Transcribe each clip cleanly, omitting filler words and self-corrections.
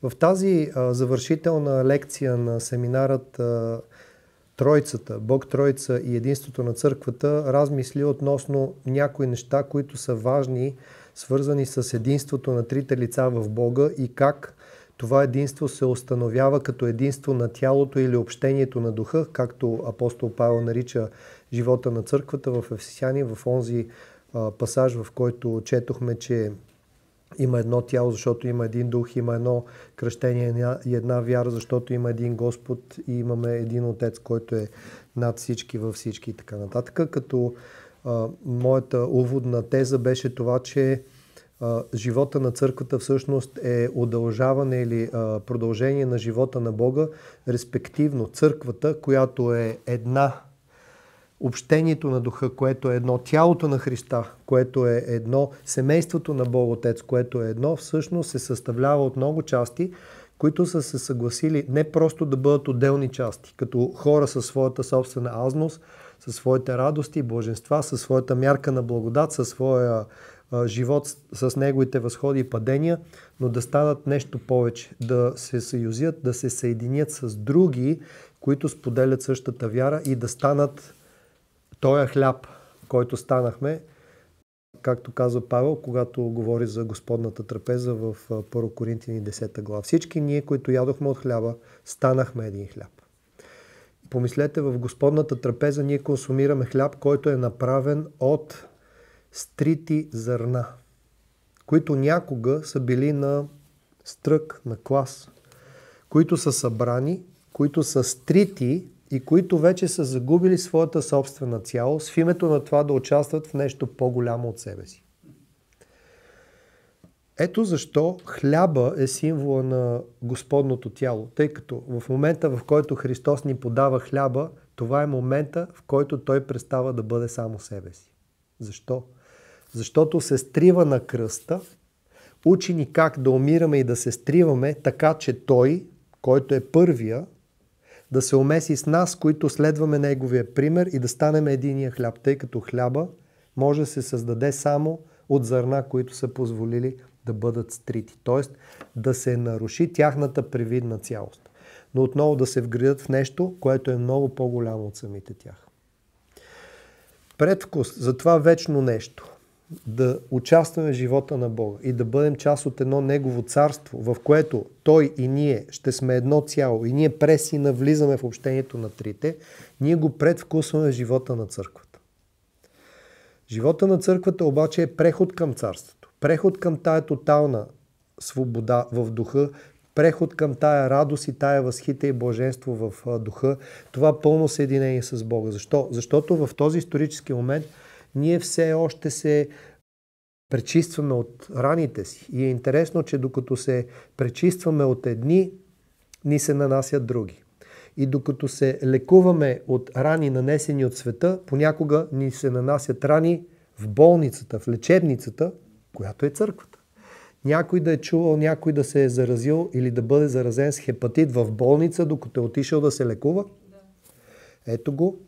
В тази завършителна лекция на семинарът Тройцата, Бог Тройца и единството на църквата, размисли относно някои неща, които са важни, свързани с единството на трите лица в Бога и как това единство се установява като единство на тялото или общението на духа, както апостол Павел нарича живота на църквата в Ефесяни, в онзи пасаж, в който четохме, че има едно тяло, защото има един дух, има едно кръщение и една вяра, защото има един Господ и имаме един Отец, който е над всички, във всички и така нататък. Като моята уводна теза беше това, че живота на църквата всъщност е удължаване или продължение на живота на Бога, респективно църквата, която е една, общението на духа, което е едно, тялото на Христа, което е едно, семейството на Бог Отец, което е едно, всъщност се съставлява от много части, които са се съгласили не просто да бъдат отделни части, като хора със своята собствена азност, със своите радости, блаженства, със своята мярка на благодат, със своя живот, с неговите възходи и падения, но да станат нещо повече, да се съюзят, да се съединят с други, които споделят същата вяра и да станат тоя хляб, който станахме, както казва Павел, когато говори за Господната трапеза в 1 Коринтияни 10 глава. Всички ние, които ядохме от хляба, станахме един хляб. Помислете, в Господната трапеза ние консумираме хляб, който е направен от стрити зърна, които някога са били на стрък, на клас, които са събрани, които са стрити и които вече са загубили своята собствена цялост в името на това да участват в нещо по-голямо от себе си. Ето защо хляба е символа на Господното тяло, тъй като в момента, в който Христос ни подава хляба, това е момента, в който Той престава да бъде само себе си. Защо? Защото се стрива на кръста, учи ни как да умираме и да се стриваме, така че Той, който е първия, да се умеси с нас, които следваме Неговия пример и да станем единия хляб, тъй като хляба може да се създаде само от зърна, които са позволили да бъдат стрити. Т.е. да се наруши тяхната привидна цялост. Но отново да се вградят в нещо, което е много по-голямо от самите тях. Предвкус за това вечно нещо, да участваме в живота на Бога и да бъдем част от едно Негово царство, в което Той и ние ще сме едно цяло и ние преси навлизаме в общението на трите, ние го предвкусваме в живота на църквата. Живота на църквата обаче е преход към царството. Преход към тая тотална свобода в духа, преход към тая радост и тая възхита и блаженство в духа, това пълно съединение с Бога. Защо? Защото в този исторически момент ние все още се пречистваме от раните си. И е интересно, че докато се пречистваме от едни, ни се нанасят други. И докато се лекуваме от рани, нанесени от света, понякога ни се нанасят рани в болницата, в лечебницата, която е църквата. Някой да е чувал, някой да се е заразил или да бъде заразен с хепатит в болница, докато е отишъл да се лекува. Ето го.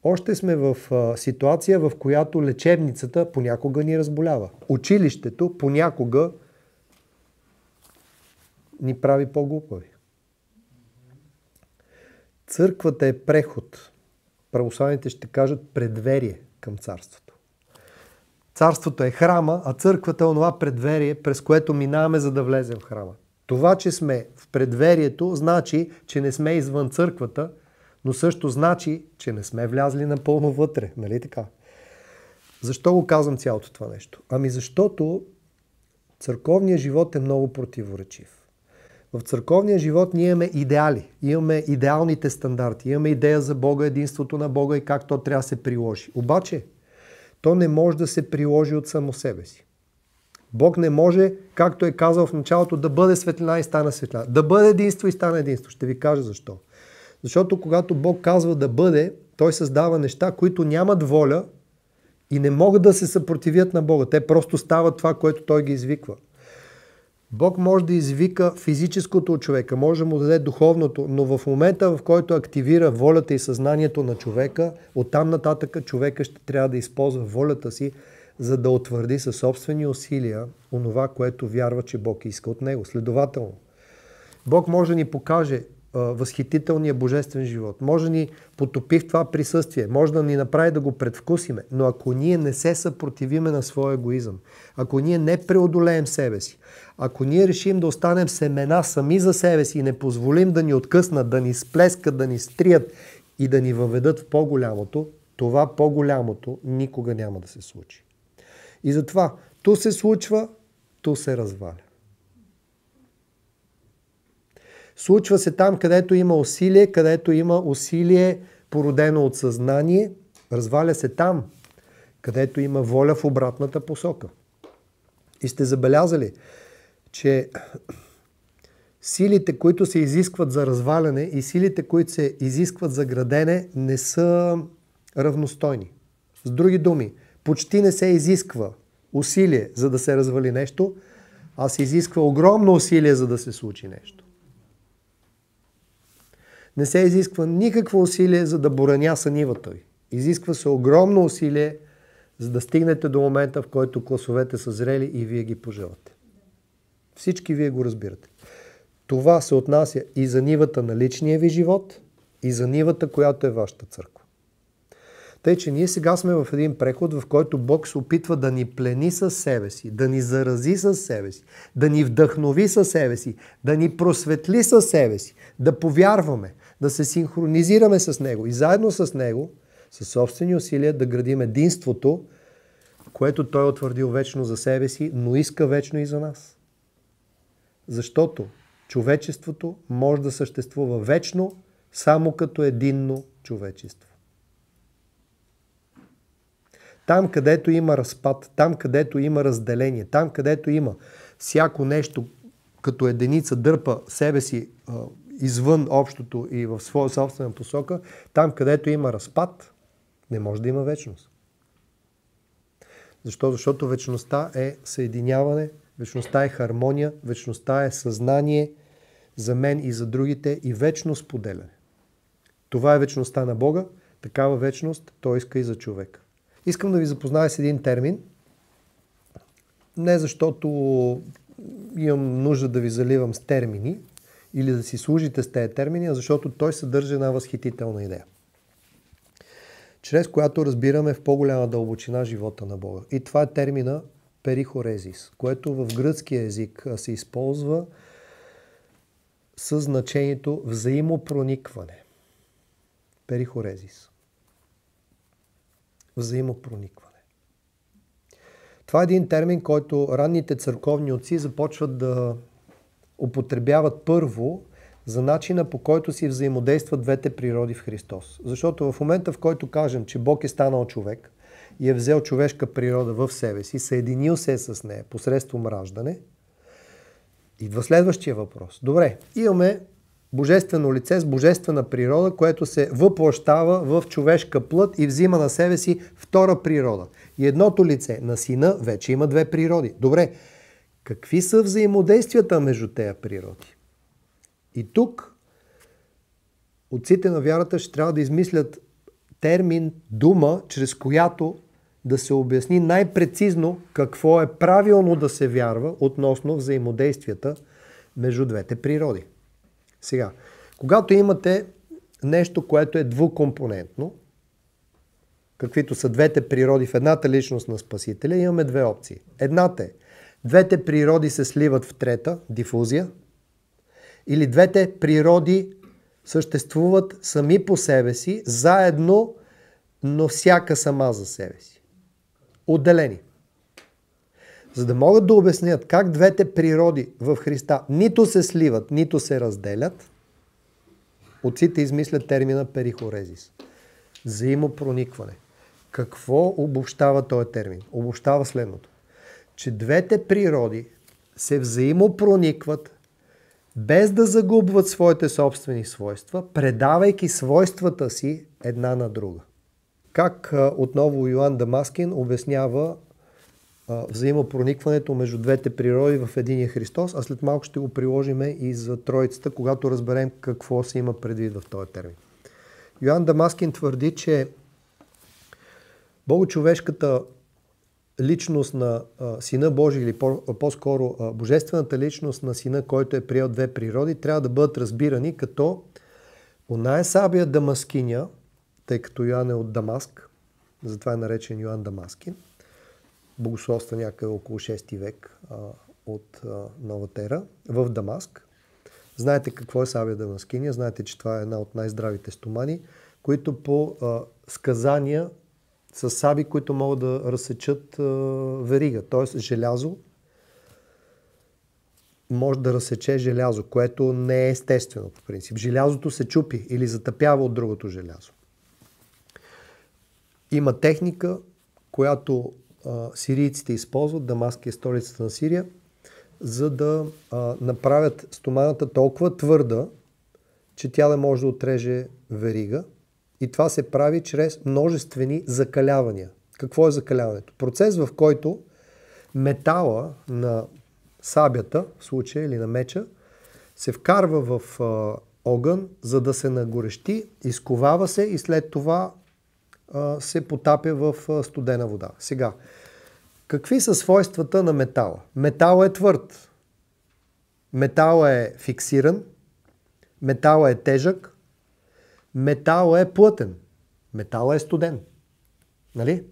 Още сме в ситуация, в която лечебницата понякога ни разболява. Училището понякога ни прави по-глупави. Църквата е преход. Православните ще кажат предверие към царството. Царството е храма, а църквата е онова предверие, през което минаваме, за да влезем в храма. Това, че сме в предверието, значи, че не сме извън църквата, но също значи, че не сме влязли напълно вътре. Нали така? Защо го казвам цялото това нещо? Ами защото църковният живот е много противоречив. В църковния живот ние имаме идеали, имаме идеалните стандарти, имаме идея за Бога, единството на Бога и как то трябва да се приложи. Обаче, то не може да се приложи от само себе си. Бог не може, както е казал в началото, да бъде светлина и стана светлина. Да бъде единство и стана единство. Ще ви кажа защо. Защото когато Бог казва да бъде, Той създава неща, които нямат воля и не могат да се съпротивят на Бога. Те просто стават това, което Той ги извиква. Бог може да извика физическото от човека, може да му даде духовното, но в момента, в който активира волята и съзнанието на човека, оттам нататък човека ще трябва да използва волята си, за да утвърди със собствени усилия онова, което вярва, че Бог иска от него. Следователно, Бог може да ни покаже възхитителния божествен живот, може да ни потопи в това присъствие, може да ни направи да го предвкусиме, но ако ние не се съпротивиме на своя егоизъм, ако ние не преодолеем себе си, ако ние решим да останем семена сами за себе си и не позволим да ни откъснат, да ни сплескат, да ни стрият и да ни въведат в по-голямото, това по-голямото никога няма да се случи. И затова ту се случва, ту се разваля. Случва се там, където има усилие породено от съзнание. Разваля се там, където има воля в обратната посока. И сте забелязали, че силите, които се изискват за разваляне и силите, които се изискват за градене, не са равностойни. С други думи, почти не се изисква усилие, за да се развали нещо, а се изисква огромно усилие, за да се случи нещо. Не се изисква никакво усилие, за да бораняса нивата ви. Изисква се огромно усилие, за да стигнете до момента, в който класовете са зрели и вие ги пожелате. Всички вие го разбирате. Това се отнася и за нивата на личния ви живот, и за нивата, която е вашата църква. Тъй, че ние сега сме в един преход, в който Бог се опитва да ни плени със себе си, да ни зарази със себе си, да ни вдъхнови със себе си, да ни просветли със себе си, да повярваме, да се синхронизираме с Него и заедно с Него, със собствени усилия, да градим единството, което Той е утвърдил вечно за себе си, но иска вечно и за нас. Защото човечеството може да съществува вечно само като единно човечество. Там, където има разпад, там, където има разделение, там, където има всяко нещо като единица дърпа себе си извън общото и в своя собствена посока, там, където има разпад, не може да има вечност. Защо? Защото вечността е съединяване, вечността е хармония, вечността е съзнание за мен и за другите и вечно споделяне. Това е вечността на Бога, такава вечност Той иска и за човека. Искам да ви запозная с един термин, не защото имам нужда да ви заливам с термини или да си служите с тези термини, а защото той съдържа една възхитителна идея, чрез която разбираме в по-голяма дълбочина живота на Бога. И това е термина перихорезис, което в гръцкия език се използва със значението взаимопроникване. Перихорезис. Взаимопроникване. Това е един термин, който ранните църковни отци започват да употребяват първо за начина, по който си взаимодействат двете природи в Христос. Защото в момента, в който кажем, че Бог е станал човек и е взел човешка природа в себе си, съединил се с нея посредством раждане, идва следващия въпрос. Добре, имаме божествено лице с божествена природа, което се въплъщава в човешка плът и взима на себе си втора природа. И едното лице на сина вече има две природи. Добре, какви са взаимодействията между тези природи? И тук отците на вярата ще трябва да измислят термин, дума, чрез която да се обясни най-прецизно какво е правилно да се вярва относно взаимодействията между двете природи. Сега, когато имате нещо, което е двукомпонентно, каквито са двете природи в едната личност на Спасителя, имаме две опции. Едната е, двете природи се сливат в трета, дифузия, или двете природи съществуват сами по себе си, заедно, но всяка сама за себе си. Отделени. За да могат да обяснят как двете природи в Христа нито се сливат, нито се разделят, отците измислят термина перихорезис. Взаимопроникване. Какво обобщава този термин? Обобщава следното. Че двете природи се взаимопроникват без да загубват своите собствени свойства, предавайки свойствата си една на друга. Как отново Йоан Дамаскин обяснява взаимопроникването между двете природи в единия Христос, а след малко ще го приложим и за Троицата, когато разберем какво се има предвид в този термин. Йоан Дамаскин твърди, че богочовешката личност на Сина Божий или по-скоро божествената личност на Сина, който е приел две природи, трябва да бъдат разбирани като оная сабия дамаскиня, тъй като Йоан е от Дамаск, затова е наречен Йоан Дамаскин, богословства някъде около 6 век от новата ера, в Дамаск. Знаете какво е сабия дамаскиня, знаете, че това е една от най-здравите стомани, които по сказания с саби, които могат да разсечат верига, т.е. желязо може да разсече желязо, което не е естествено по принцип. Желязото се чупи или затъпява от другото желязо. Има техника, която сирийците използват, Дамаск е столицата на Сирия, за да направят стоманата толкова твърда, че тя да може да отреже верига. И това се прави чрез множествени закалявания. Какво е закаляването? Процес, в който метала на сабята, в случая, или на меча, се вкарва в огън, за да се нагорещи, изковава се и след това се потапя в студена вода. Сега, какви са свойствата на метала? Метал е твърд. Метал е фиксиран. Метал е тежък. Метал е плътен. Метал е студен. Нали?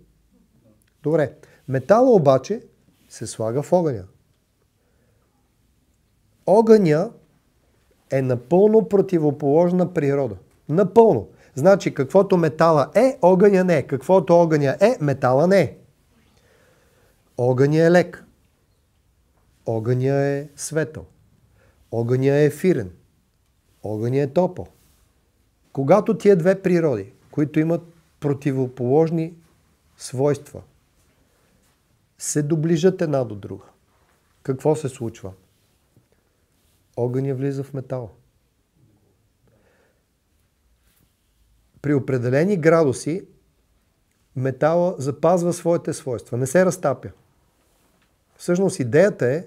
Добре. Метала обаче се слага в огъня. Огъня е напълно противоположна природа. Напълно. Значи, каквото метала е, огъня не е. Каквото огъня е, метала не е. Огъня е лек. Огъня е светъл. Огъня е ефирен. Огъня е топъл. Когато тия две природи, които имат противоположни свойства, се доближат една до друга, какво се случва? Огъня влиза в метала. При определени градуси метала запазва своите свойства, не се разтапя. Всъщност идеята е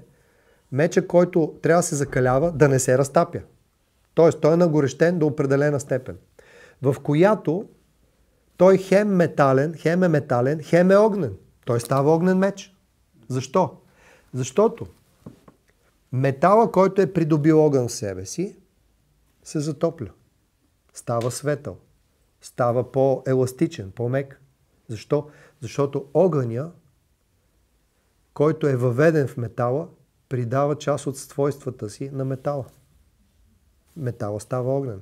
меча, който трябва да се закалява, да не се разтапя. Тоест той е нагорещен до определена степен, в която той хем е метален, хем е огнен. Той става огнен меч. Защо? Защото метала, който е придобил огън в себе си, се затопля. Става светъл. Става по-еластичен, по-мек. Защо? Защото огъня, който е въведен в метала, придава част от свойствата си на метала. Метала става огнен.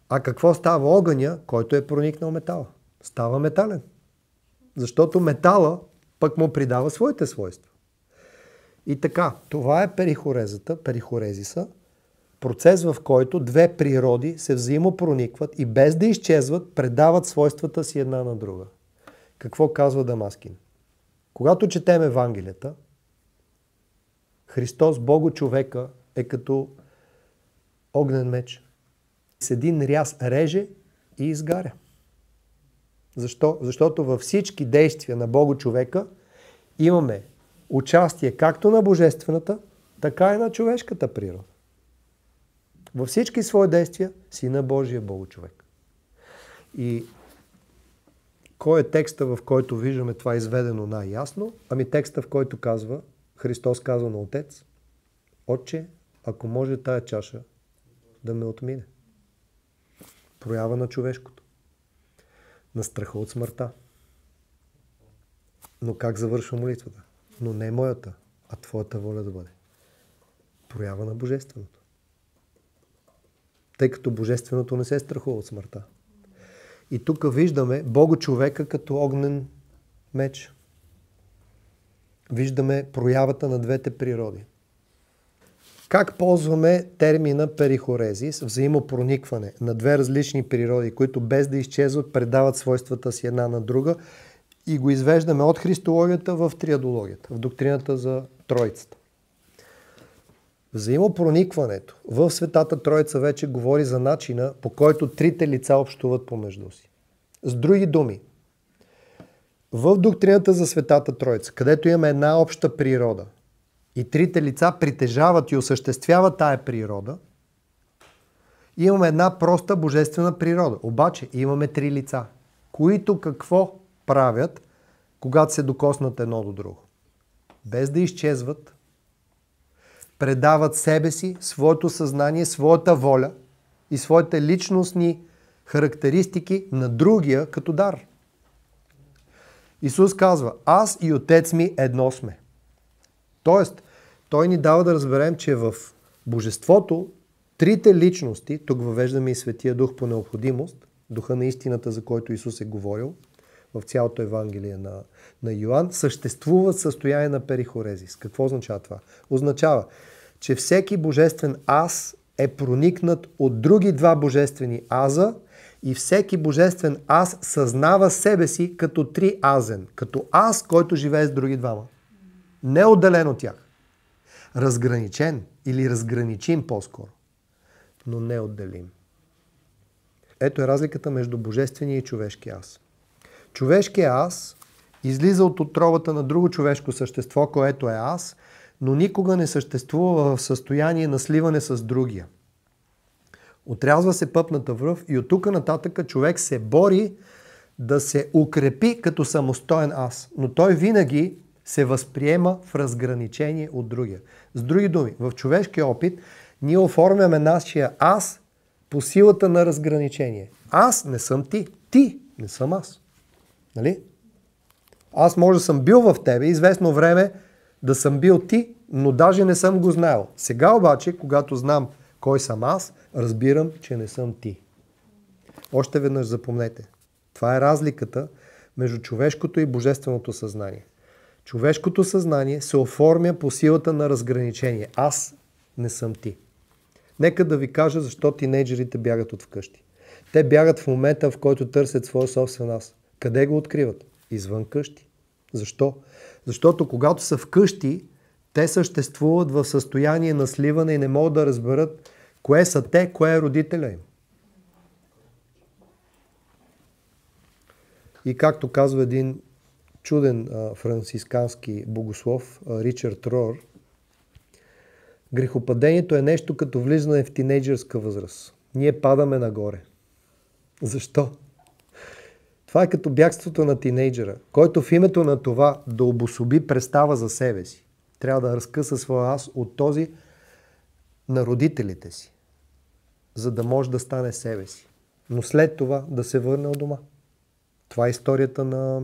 А какво става огъня, който е проникнал метала? Става метален. Защото метала пък му придава своите свойства. И така, това е перихорезата, перихорезиса, процес, в който две природи се взаимопроникват и без да изчезват, предават свойствата си една на друга. Какво казва Дамаскин? Когато четем Евангелията, Христос, Бого човека, е като огнен меч. С един ряз реже и изгаря. Защо? Защото във всички действия на Бого човека имаме участие както на божествената, така и на човешката природа. Във всички свои действия Сина Божия е Бого човек. И кой е текста, в който виждаме това изведено най-ясно? Ами текста, в който казва, Христос казва на Отец: Отче, ако може тая чаша да ме отмине. Проява на човешкото. На страха от смъртта. Но как завършва молитвата? Но не моята, а твоята воля да бъде. Проява на божественото. Тъй като божественото не се страхува от смъртта. И тук виждаме Бого човека като огнен меч. Виждаме проявата на двете природи. Как ползваме термина перихорезис, взаимопроникване на две различни природи, които без да изчезват, предават свойствата си една на друга, и го извеждаме от христологията в триадологията, в доктрината за Троицата. Взаимопроникването в Светата Троица вече говори за начина, по който трите лица общуват помежду си. С други думи, в доктрината за Светата Троица, където имаме една обща природа и трите лица притежават и осъществяват тая природа, имаме една проста божествена природа. Обаче имаме три лица, които какво правят, когато се докоснат едно до друго. Без да изчезват, предават себе си, своето съзнание, своята воля и своите личностни характеристики на другия като дар. Исус казва, аз и Отец ми едно сме. Тоест, Той ни дава да разберем, че в Божеството трите личности, тук въвеждаме и Светия Дух по необходимост, Духа на истината, за който Исус е говорил в цялото Евангелие на Йоан, съществуват в състояние на перихорезис. Какво означава това? Означава, че всеки божествен аз е проникнат от други два божествени аза и всеки божествен аз съзнава себе си като триазен, като аз, който живее с други двама. Не отделен от тях. Разграничен или разграничим по-скоро, но не отделим. Ето е разликата между божествения и човешкия аз. Човешкият аз излиза от отровата на друго човешко същество, което е аз, но никога не съществува в състояние на сливане с другия. Отрязва се пъпната връв и от тук нататък човек се бори да се укрепи като самостоен аз, но той винаги се възприема в разграничение от другия. С други думи, в човешкия опит ние оформяме нашия аз по силата на разграничение. Аз не съм ти, ти не съм аз. Нали? Аз може да съм бил в тебе, известно време да съм бил ти, но даже не съм го знаел. Сега обаче, когато знам кой съм аз, разбирам, че не съм ти. Още веднъж запомнете. Това е разликата между човешкото и божественото съзнание. Човешкото съзнание се оформя по силата на разграничение. Аз не съм ти. Нека да ви кажа защо тинейджерите бягат от вкъщи. Те бягат в момента, в който търсят своя собствен аз. Къде го откриват? Извън къщи. Защо? Защото когато са вкъщи, те съществуват в състояние на сливане и не могат да разберат кое са те, кое е родителя им. И както казва един чуден францискански богослов Ричард Рор, грехопадението е нещо като влизане в тинейджърска възраст. Ние падаме нагоре. Защо? Това е като бягството на тинейджера, който в името на това да обособи представа за себе си, трябва да разкъса своя аз от този на родителите си, за да може да стане себе си. Но след това да се върне от дома. Това е историята на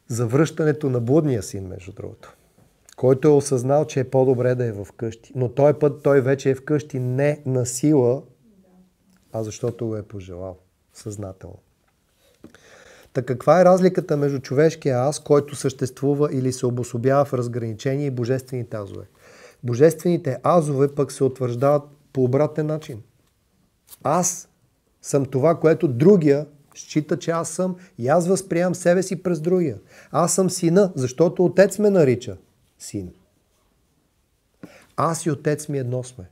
завръщането на блудния син, между другото, който е осъзнал, че е по-добре да е в къщи. Но този път той вече е в къщи не на сила, а защото го е пожелал съзнателно. Та каква е разликата между човешкия аз, който съществува или се обособява в разграничение, и божествените азове? Божествените азове пък се утвърждават по обратен начин. Аз съм това, което другия счита, че аз съм, и аз възприемам себе си през другия. Аз съм сина, защото отец ме нарича син. Аз и отец ми едно сме.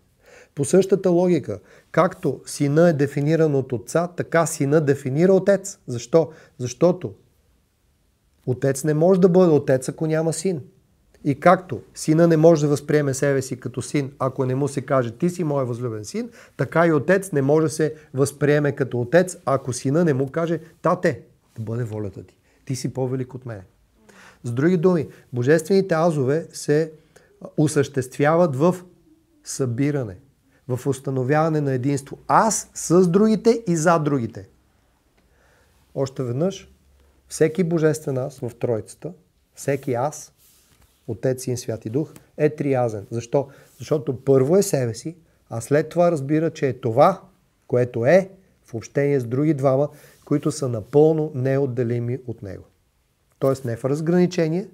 По същата логика, както сина е дефиниран от отца, така сина дефинира отец. Защо? Защото отец не може да бъде отец, ако няма син. И както сина не може да възприеме себе си като син, ако не му се каже ти си мой възлюбен син, така и отец не може да се възприеме като отец, ако сина не му каже тате, да бъде волята ти. Ти си по-велик от мене. С други думи, божествените азове се осъществяват в събиране, в установяване на единство. Аз с другите и за другите. Още веднъж, всеки божествен аз в Троицата, всеки аз, Отец, Син, Свят и Дух, е триазен. Защо? Защото първо е себе си, а след това разбира, че е това, което е в общение с други двама, които са напълно неотделими от него. Тоест не в разграничение,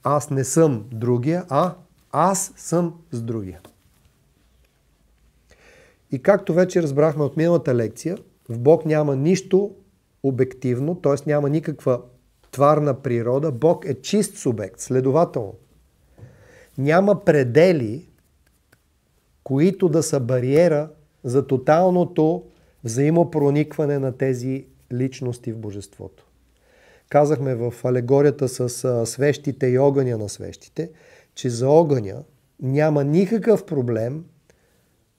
аз не съм другия, а аз съм с другия. И както вече разбрахме от миналата лекция, в Бог няма нищо обективно, т.е. няма никаква тварна природа. Бог е чист субект, следователно. Няма предели, които да са бариера за тоталното взаимопроникване на тези личности в Божеството. Казахме в алегорията с свещите и огъня на свещите, че за огъня няма никакъв проблем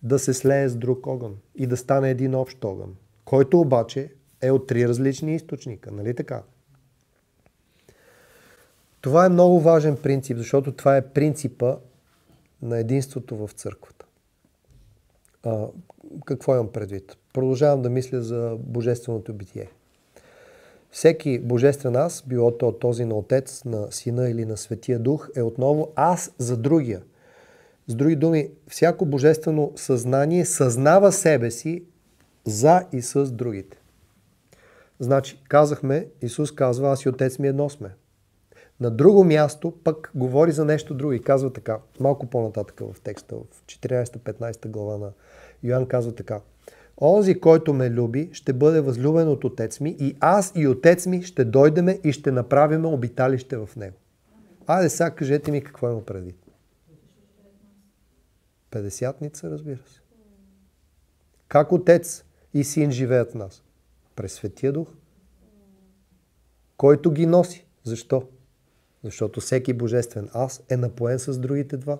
да се слее с друг огън и да стане един общ огън, който обаче е от три различни източника, нали така? Това е много важен принцип, защото това е принципа на единството в църквата. Какво имам предвид? Продължавам да мисля за божественото битие. Всеки божествен аз, било то този на Отец, на Сина или на Светия Дух, е отново аз за другия. С други думи, всяко божествено съзнание съзнава себе си за и с другите. Значи, казахме, Исус казва, аз и Отец ми едно сме. На друго място пък говори за нещо друго и казва така, малко по-нататък в текста, в 14-15 глава на Йоан казва така: онзи, който ме люби, ще бъде възлюбен от Отец ми и аз и Отец ми ще дойдеме и ще направиме обиталище в него. Айде сега кажете ми какво има предвид. Петдесятница, разбира се. Как Отец и Син живеят в нас? През Светия Дух. Който ги носи. Защо? Защото всеки божествен аз е напоен с другите два.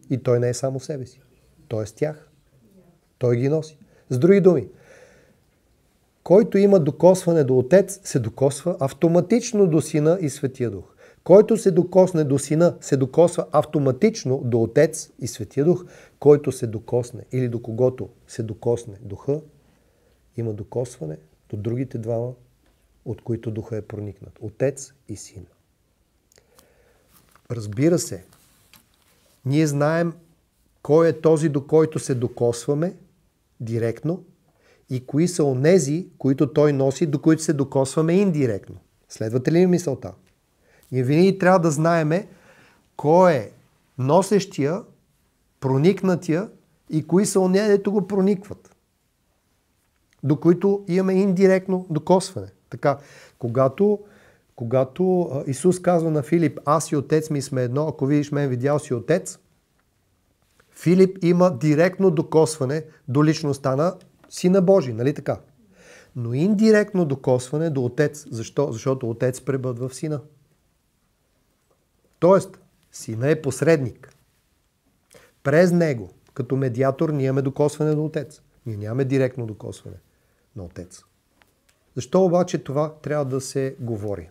И той не е само себе си. Той е с тях. Той ги носи. С други думи, който има докосване до Отец, се докосва автоматично до Сина и Светия Дух. Който се докосне до Сина, се докосва автоматично до Отец и Светия Дух. Който се докосне или до когото се докосне Духа, има докосване до другите двама, от които Духа е проникнат. Отец и Син. Разбира се, ние знаем кой е този, до който се докосваме директно и кои са онези, които той носи, до които се докосваме индиректно. Следвате ли ми мисълта? Ние винаги трябва да знаеме кой е носещия, проникнатия и кои са онези, дето го проникват. До които имаме индиректно докосване. Така, когато Исус казва на Филип, аз и Отец ми сме едно, ако видиш мен, видял си Отец, Филип има директно докосване до личността на Сина Божий, нали така? Но индиректно докосване до Отец. Защо? Защото Отец пребъдва в Сина. Тоест, Сина е посредник. През него, като медиатор, ние имаме докосване до Отец. Ние нямаме директно докосване на Отец. Защо обаче това трябва да се говори?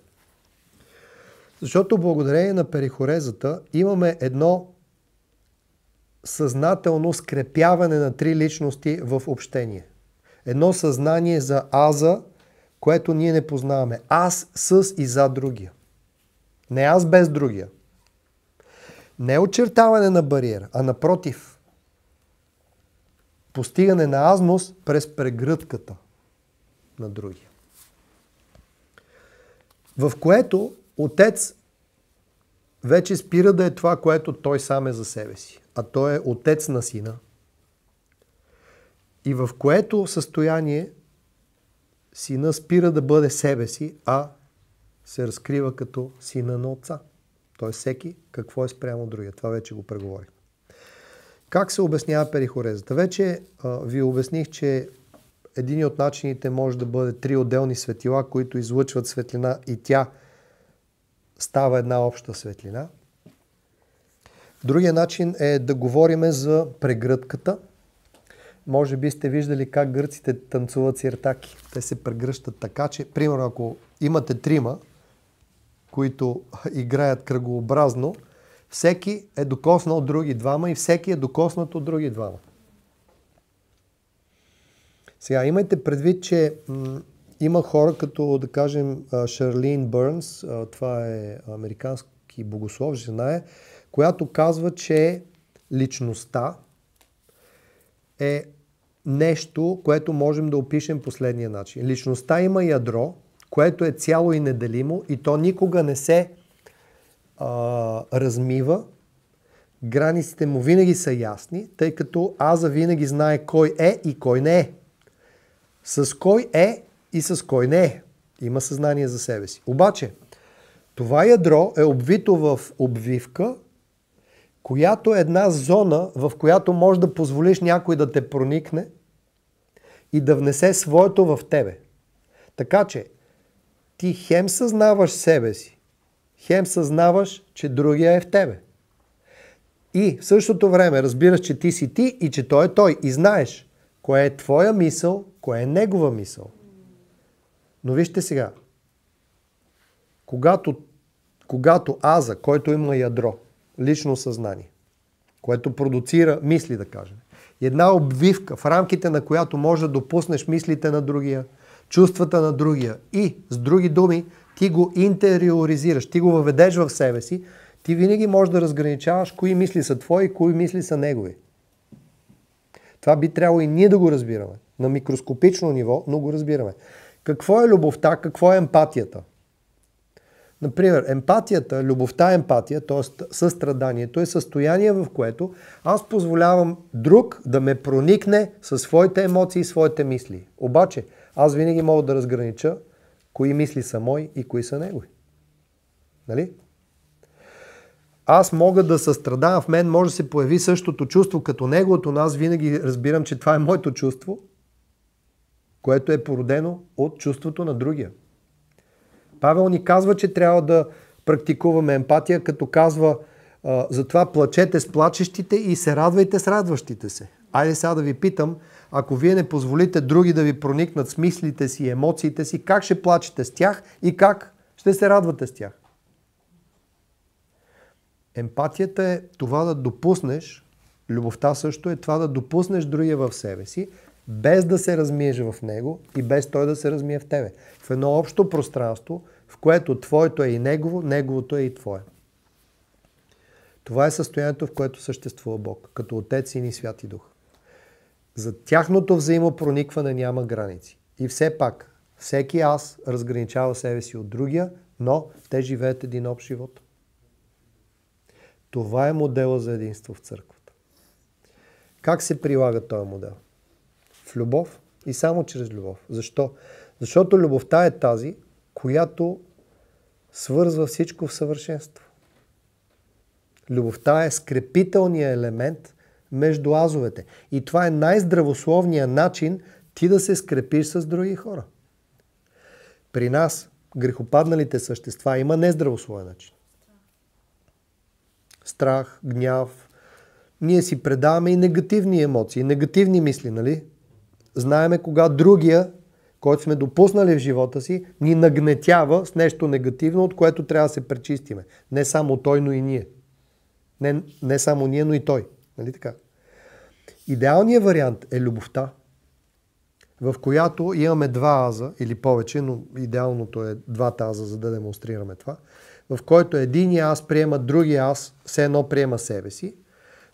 Защото благодарение на перихорезата имаме едно съзнателно скрепяване на три личности в общение. Едно съзнание за аза, което ние не познаваме. Аз с и за другия. Не аз без другия. Не очертаване на бариера, а напротив, постигане на азност през прегръдката на другия. В което Отец вече спира да е това, което той сам е за себе си, а той е Отец на Сина. И в което състояние Сина спира да бъде себе си, а се разкрива като Сина на Отца. Той всеки какво е спрямо другия. Това вече го преговорих. Как се обяснява перихорезата? Вече ви обясних, че един от начините може да бъде три отделни светила, които излъчват светлина и тя става една обща светлина. Другия начин е да говорим за прегръдката. Може би сте виждали как гърците танцуват сиртаки. Те се прегръщат така, че, примерно, ако имате трима, които играят кръгообразно, всеки е докоснал други двама и всеки е докоснат от други двама. Сега, имайте предвид, че има хора като, да кажем, Шарлин Бърнс, това е американски богослов, жена е, която казва, че личността е нещо, което можем да опишем последния начин. Личността има ядро, което е цяло и неделимо и то никога не се размива. Границите му винаги са ясни, тъй като аза винаги знае кой е и кой не е. С кой е и с кой не е. Има съзнание за себе си. Обаче, това ядро е обвито в обвивка, която е една зона, в която може да позволиш някой да те проникне и да внесе своето в тебе. Така че, ти хем съзнаваш себе си, хем съзнаваш, че другия е в тебе. И в същото време разбираш, че ти си ти и че той е той. И знаеш, кое е твоя мисъл, кое е негова мисъл. Но вижте сега, Когато аза, който има ядро, лично съзнание, което продуцира мисли, да кажем, една обвивка, в рамките на която може да допуснеш мислите на другия, чувствата на другия и, с други думи, ти го интериоризираш, ти го въведеш в себе си, ти винаги можеш да разграничаваш кои мисли са твои и кои мисли са негови. Това би трябвало и ние да го разбираме. На микроскопично ниво, но го разбираме. Какво е любовта, какво е емпатията? Например, емпатията, любовта, емпатия, т.е. състраданието е състояние, в което аз позволявам друг да ме проникне със своите емоции и своите мисли. Обаче, аз винаги мога да разгранича кои мисли са мои и кои са негови. Нали? Аз мога да състрадавам, в мен може да се появи същото чувство като неговото, но аз винаги разбирам, че това е моето чувство, което е породено от чувството на другия. Павел ни казва, че трябва да практикуваме емпатия, като казва затова плачете с плачещите и се радвайте с радващите се. Айде сега да ви питам, ако вие не позволите други да ви проникнат с мислите си, емоциите си, как ще плачете с тях и как ще се радвате с тях? Емпатията е това да допуснеш, любовта също е това да допуснеш другия в себе си, без да се размиеш в него и без той да се размие в тебе. В едно общо пространство, в което твоето е и негово, неговото е и твое. Това е състоянието, в което съществува Бог, като Отец, Син и Святи Дух. За тяхното взаимопроникване няма граници. И все пак, всеки аз разграничава себе си от другия, но те живеят един общ живот. Това е модела за единство в църквата. Как се прилага този модел? В любов и само чрез любов. Защо? Защото любовта е тази, която свързва всичко в съвършенство. Любовта е скрепителният елемент между азовете. И това е най-здравословният начин ти да се скрепиш с други хора. При нас, грехопадналите същества, има нездравословен начин. Страх, гняв. Ние си предаваме и негативни емоции, негативни мисли, нали? Знаеме кога другия, който сме допуснали в живота си, ни нагнетява с нещо негативно, от което трябва да се пречистиме. Не само той, но и ние. Не само ние, но и той. Нали така? Идеалният вариант е любовта, в която имаме два аза или повече, но идеалното е двата аза, за да демонстрираме това, в който единия аз приема другия аз, все едно приема себе си,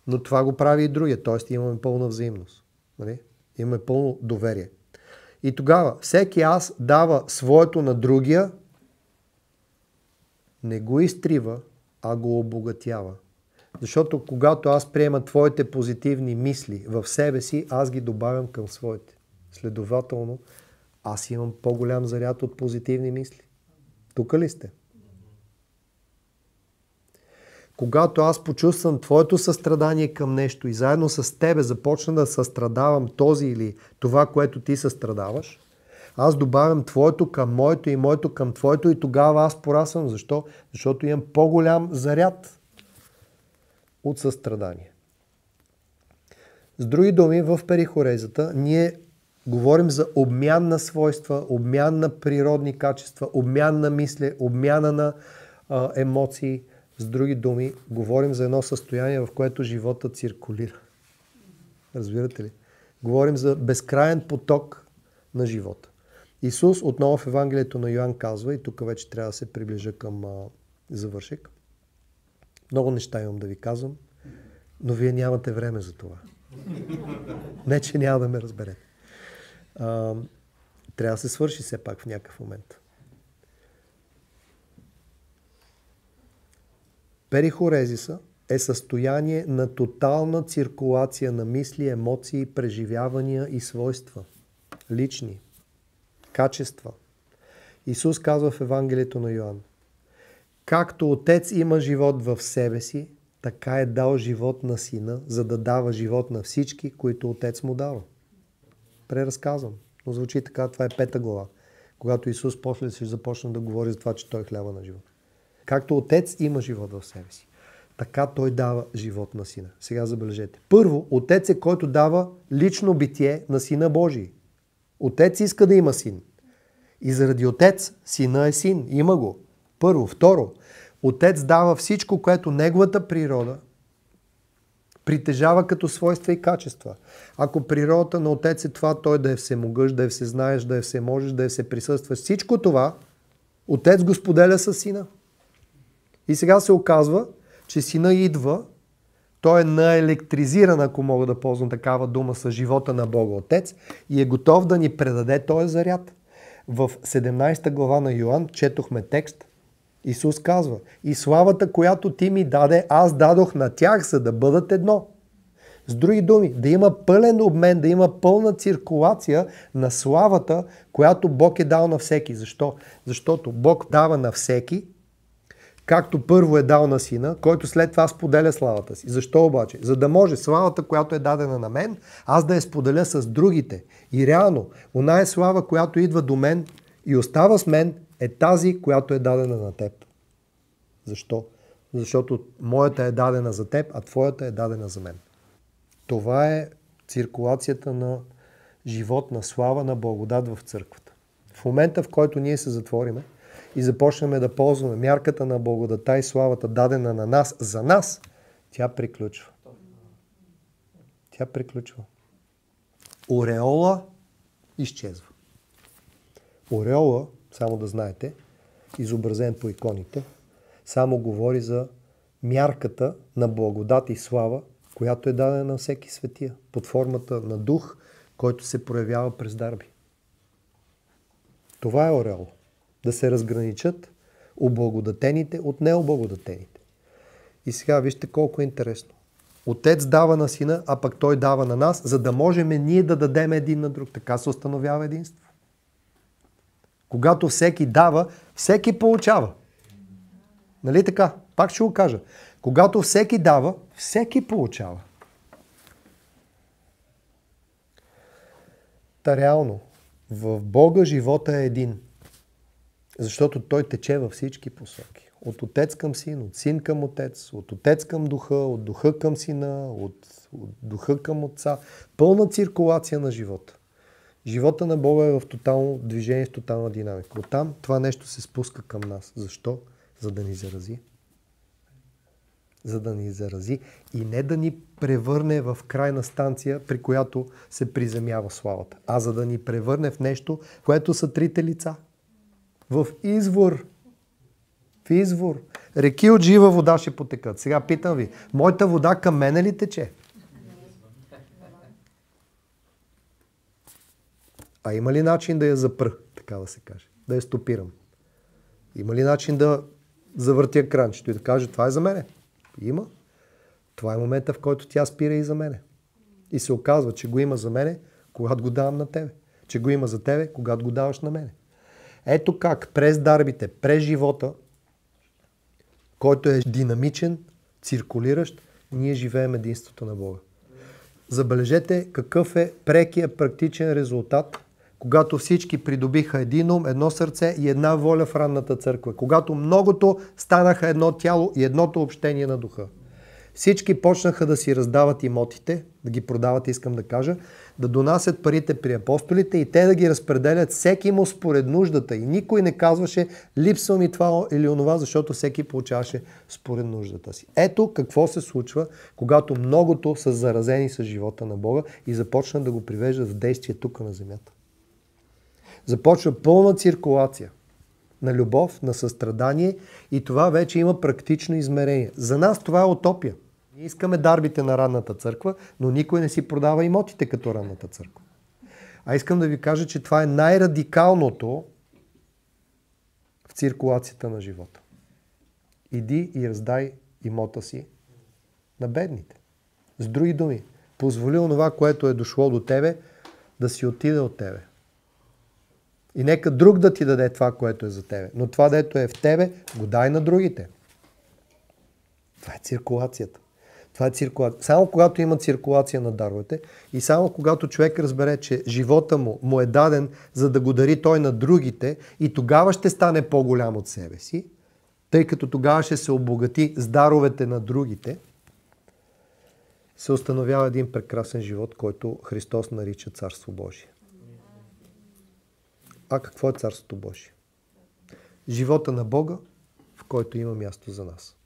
но това го прави и другия, т.е. имаме пълна взаимност. Нали? Имаме пълно доверие. И тогава всеки аз дава своето на другия, не го изтрива, а го обогатява. Защото когато аз приема твоите позитивни мисли в себе си, аз ги добавям към своите. Следователно, аз имам по-голям заряд от позитивни мисли. Тук ли сте? Когато аз почувствам твоето състрадание към нещо и заедно с тебе започна да състрадавам този или това, което ти състрадаваш, аз добавям твоето към моето и моето към твоето и тогава аз порасвам. Защо? Защото имам по-голям заряд от състрадание. С други думи, в перихорезата ние говорим за обмян на свойства, обмян на природни качества, обмян на мисли, обмяна на емоции. С други думи, говорим за едно състояние, в което живота циркулира. Разбирате ли? Говорим за безкрайен поток на живота. Исус отново в Евангелието на Йоан казва, и тук вече трябва да се приближа към завършек. Много неща имам да ви казвам, но вие нямате време за това. Не, че няма да ме разберете. Трябва да се свърши все пак в някакъв момент. Перихорезиса е състояние на тотална циркулация на мисли, емоции, преживявания и свойства. Лични. Качества. Исус казва в Евангелието на Йоан: както Отец има живот в себе си, така е дал живот на Сина, за да дава живот на всички, които Отец му дава. Преразказвам. Но звучи така, това е 5 глава. Когато Исус после ще започне да говори за това, че Той е хляба на живот. Както Отец има живот в себе си, така Той дава живот на Сина. Сега забележете. Първо, Отец е който дава лично битие на Сина Божий. Отец иска да има Син. И заради Отец, Сина е Син. Има го. Първо. Второ, Отец дава всичко, което неговата природа притежава като свойства и качества. Ако природата на Отец е това, той да е всемогъщ, да е всезнаеш, да е всеможеш, да е всеприсъстващ, всичко това Отец го споделя с Сина. И сега се оказва, че Сина идва, той е наелектризиран, ако мога да ползвам такава дума, с живота на Бога Отец и е готов да ни предаде този заряд. В 17 глава на Йоан четохме текст. Исус казва: и славата, която ти ми даде, аз дадох на тях, за да бъдат едно. С други думи, да има пълен обмен, да има пълна циркулация на славата, която Бог е дал на всеки. Защо? Защото Бог дава на всеки, както първо е дал на Сина, който след това споделя славата си. Защо обаче? За да може славата, която е дадена на мен, аз да я споделя с другите. И реално, оная слава, която идва до мен и остава с мен, е тази, която е дадена на теб. Защо? Защото моята е дадена за теб, а твоята е дадена за мен. Това е циркулацията на живот, на слава, на благодат в църквата. В момента, в който ние се затвориме и започнем да ползваме мярката на благодата и славата, дадена на нас, за нас, тя приключва. Тя приключва. Ореола изчезва. Ореола, само да знаете, изобразен по иконите, само говори за мярката на благодат и слава, която е дадена на всеки светия, под формата на дух, който се проявява през дарби. Това е ореол. Да се разграничат облагодатените от необлагодатените. И сега вижте колко е интересно. Отец дава на Сина, а пък Той дава на нас, за да можем ние да дадем един на друг. Така се установява единство. Когато всеки дава, всеки получава. Нали така? Пак ще го кажа. Когато всеки дава, всеки получава. Та реално, в Бога живота е един. Защото Той тече във всички посоки. От Отец към Син, от Син към Отец, от Отец към Духа, от Духа към Сина, от Духа към Отца. Пълна циркулация на живота. Живота на Бога е в тотално движение, в тотална динамика. Оттам това нещо се спуска към нас. Защо? За да ни зарази. За да ни зарази и не да ни превърне в крайна станция, при която се приземява славата, а за да ни превърне в нещо, което са трите лица. В извор. В извор. Реки от жива вода ще потекат. Сега питам ви, моята вода към мене ли тече? А има ли начин да я запра, така да се каже? Да я стопирам? Има ли начин да завъртя кранчето и да кажа, това е за мене? Има. Това е момента, в който тя спира и за мене. И се оказва, че го има за мене, когато го давам на тебе. Че го има за тебе, когато го даваш на мене. Ето как през дарбите, през живота, който е динамичен, циркулиращ, ние живеем единството на Бога. Забележете какъв е прекия практичен резултат, когато всички придобиха един ум, едно сърце и една воля в ранната църква. Когато многото станаха едно тяло и едното общение на духа. Всички почнаха да си раздават имотите, да ги продават, искам да кажа, да донасят парите при апостолите и те да ги разпределят всеки му според нуждата. И никой не казваше, липсва ми това или онова, защото всеки получаваше според нуждата си. Ето какво се случва, когато многото са заразени с живота на Бога и започнат да го привеждат в действие тук на земята. Започва пълна циркулация на любов, на състрадание и това вече има практично измерение. За нас това е утопия. Ние искаме дарбите на ранната църква, но никой не си продава имотите като ранната църква. А искам да ви кажа, че това е най-радикалното в циркулацията на живота. Иди и раздай имота си на бедните. С други думи, позволи онова, което е дошло до тебе, да си отиде от тебе. И нека друг да ти даде това, което е за тебе. Но това, дето е в тебе, го дай на другите. Това е циркулацията. Това е циркулация. Само когато има циркулация на даровете и само когато човек разбере, че живота му е даден, за да го дари той на другите и тогава ще стане по-голям от себе си, тъй като тогава ще се обогати с даровете на другите, се установява един прекрасен живот, който Христос нарича Царство Божие. А какво е Царството Божие? Живота на Бога, в който има място за нас.